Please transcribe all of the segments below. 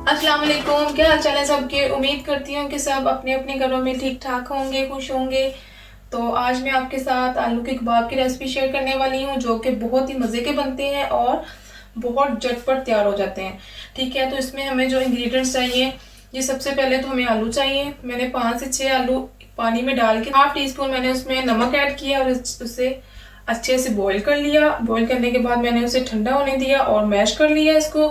अस्सलाम वालेकुम, क्या हाल चाल है सबके। उम्मीद करती हूँ कि सब अपने अपने घरों में ठीक ठाक होंगे, खुश होंगे। तो आज मैं आपके साथ आलू के कबाब की रेसिपी शेयर करने वाली हूँ, जो कि बहुत ही मज़े के बनते हैं और बहुत झटपट तैयार हो जाते हैं। ठीक है, तो इसमें हमें जो इंग्रेडिएंट्स चाहिए, ये सबसे पहले तो हमें आलू चाहिए। मैंने 5 से 6 आलू पानी में डाल के हाफ टी स्पून मैंने उसमें नमक ऐड किया और उसे अच्छे से बॉईल कर लिया। बॉईल करने के बाद मैंने उसे ठंडा होने दिया और मैश कर लिया इसको।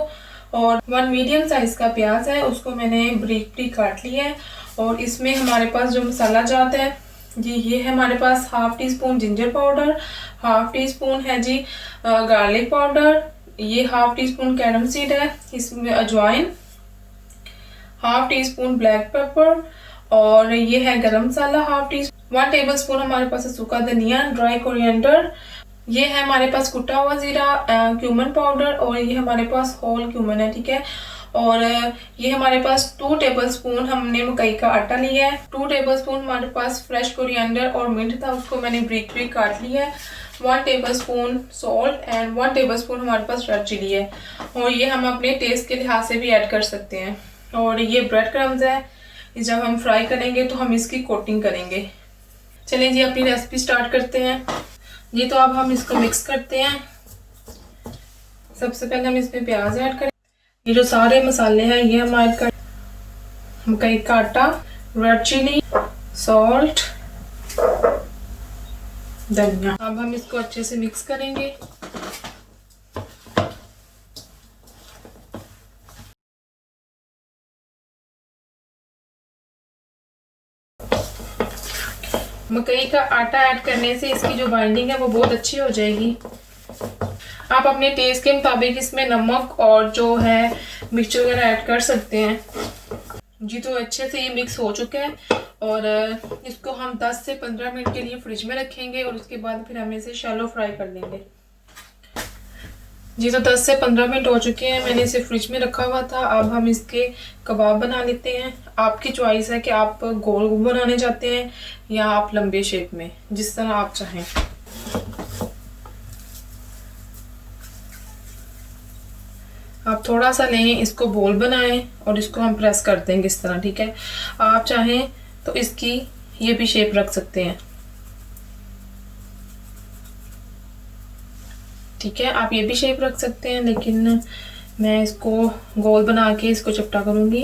और 1 मीडियम साइज का प्याज है, उसको मैंने ब्रीक ब्रीक काट लिया है। और इसमें हमारे पास जो मसाला जाता है जी, ये है हमारे पास half teaspoon ginger powder, half teaspoon है जी गार्लिक पाउडर, ये half teaspoon carom seed है, इसमें अजवाइन, half teaspoon black pepper, और ये है garam masala half teaspoon. 1 tablespoon हमारे पास है सूखा धनिया, ड्राई कोरिएंडर, ये है हमारे पास कुटा हुआ जीरा, क्यूमन पाउडर, और ये हमारे पास होल क्यूमन है। ठीक है, और ये हमारे पास 2 टेबल स्पून हमने मकई का आटा लिया है। 2 टेबल स्पून हमारे पास फ्रेश कोरिएंडर और मिंट था, उसको मैंने ब्रीक ब्रीक काट लिया है। 1 table spoon salt and 1 tablespoon हमारे पास रेड चिली है, और ये हम अपने टेस्ट के लिहाज से भी ऐड कर सकते हैं। और ये ब्रेड क्रम्स है, जब हम फ्राई करेंगे तो हम इसकी कोटिंग करेंगे। चलिए जी, अपनी रेसिपी स्टार्ट करते हैं जी। तो अब हम इसको मिक्स करते हैं। सबसे पहले हम इसमें प्याज ऐड करें। ये जो सारे मसाले हैं ये हम ऐड कर, मकई का आटा, रेड चिली, सॉल्ट, धनिया। अब हम इसको अच्छे से मिक्स करेंगे। मकई का आटा ऐड करने से इसकी जो बाइंडिंग है वो बहुत अच्छी हो जाएगी। आप अपने टेस्ट के मुताबिक इसमें नमक और जो है मिर्च वगैरह ऐड कर सकते हैं जी। तो अच्छे से ये मिक्स हो चुका है, और इसको हम 10 से 15 मिनट के लिए फ्रिज में रखेंगे, और उसके बाद फिर हम इसे शैलो फ्राई कर लेंगे जी। तो 10 से 15 मिनट हो चुके हैं, मैंने इसे फ्रिज में रखा हुआ था। अब हम इसके कबाब बना लेते हैं। आपकी चॉइस है कि आप गोल बनाने चाहते हैं या आप लंबे शेप में, जिस तरह आप चाहें। आप थोड़ा सा लें, इसको बोल बनाएं और इसको हम प्रेस कर देंगे इस तरह। ठीक है, आप चाहें तो इसकी ये भी शेप रख सकते हैं। ठीक है, आप ये भी शेप रख सकते हैं, लेकिन मैं इसको गोल बना के इसको चपटा करूंगी।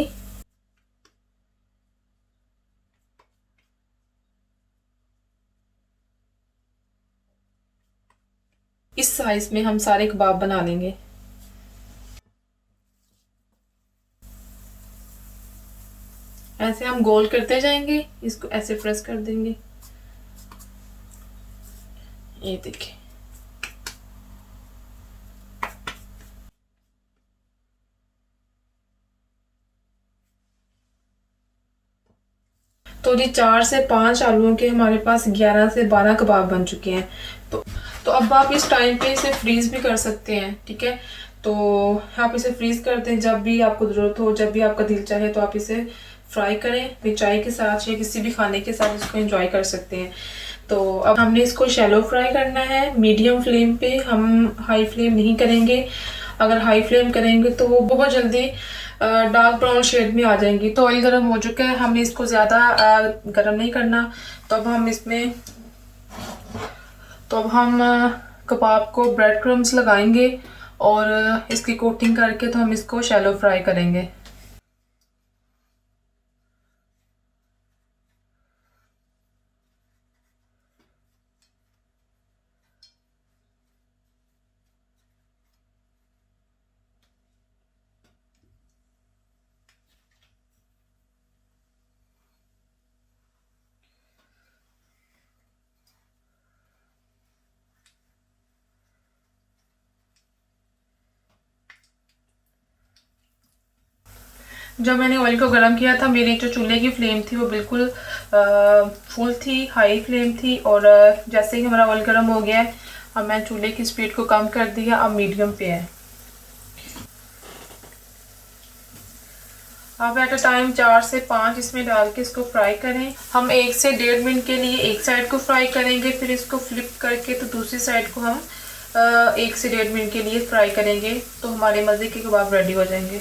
इस साइज में हम सारे कबाब बना लेंगे। ऐसे हम गोल करते जाएंगे, इसको ऐसे प्रेस कर देंगे। ये देखिए, तो जी 4 से 5 आलूओं के हमारे पास 11 से 12 कबाब बन चुके हैं। तो अब आप इस टाइम पे इसे फ्रीज भी कर सकते हैं। ठीक है, तो आप इसे फ्रीज कर दें, जब भी आपको ज़रूरत हो, जब भी आपका दिल चाहे तो आप इसे फ्राई करें, फिर चाय के साथ या किसी भी खाने के साथ इसको एंजॉय कर सकते हैं। तो अब हमने इसको शैलो फ्राई करना है मीडियम फ्लेम पे, हम हाई फ्लेम नहीं करेंगे। अगर हाई फ्लेम करेंगे तो वो बहुत जल्दी डार्क ब्राउन शेड में आ जाएंगी। तो ऑयल गर्म हो चुका है, हमने इसको ज़्यादा गर्म नहीं करना। तो अब हम इसमें कबाब को ब्रेड क्रम्स लगाएंगे और इसकी कोटिंग करके तो हम इसको शैलो फ्राई करेंगे। जब मैंने ऑयल को गर्म किया था, मेरी जो चूल्हे की फ्लेम थी वो बिल्कुल फुल थी, हाई फ्लेम थी। और जैसे ही हमारा ऑयल गर्म हो गया है, अब मैं चूल्हे की स्पीड को कम कर दिया, अब मीडियम पे है। आप एट अ टाइम 4 से 5 इसमें डाल के इसको फ्राई करें। हम 1 से 1.5 मिनट के लिए एक साइड को फ्राई करेंगे, फिर इसको फ्लिप करके तो दूसरी साइड को हम 1 से 1.5 मिनट के लिए फ्राई करेंगे, तो हमारे मज़े के कबाब रेडी हो जाएंगे।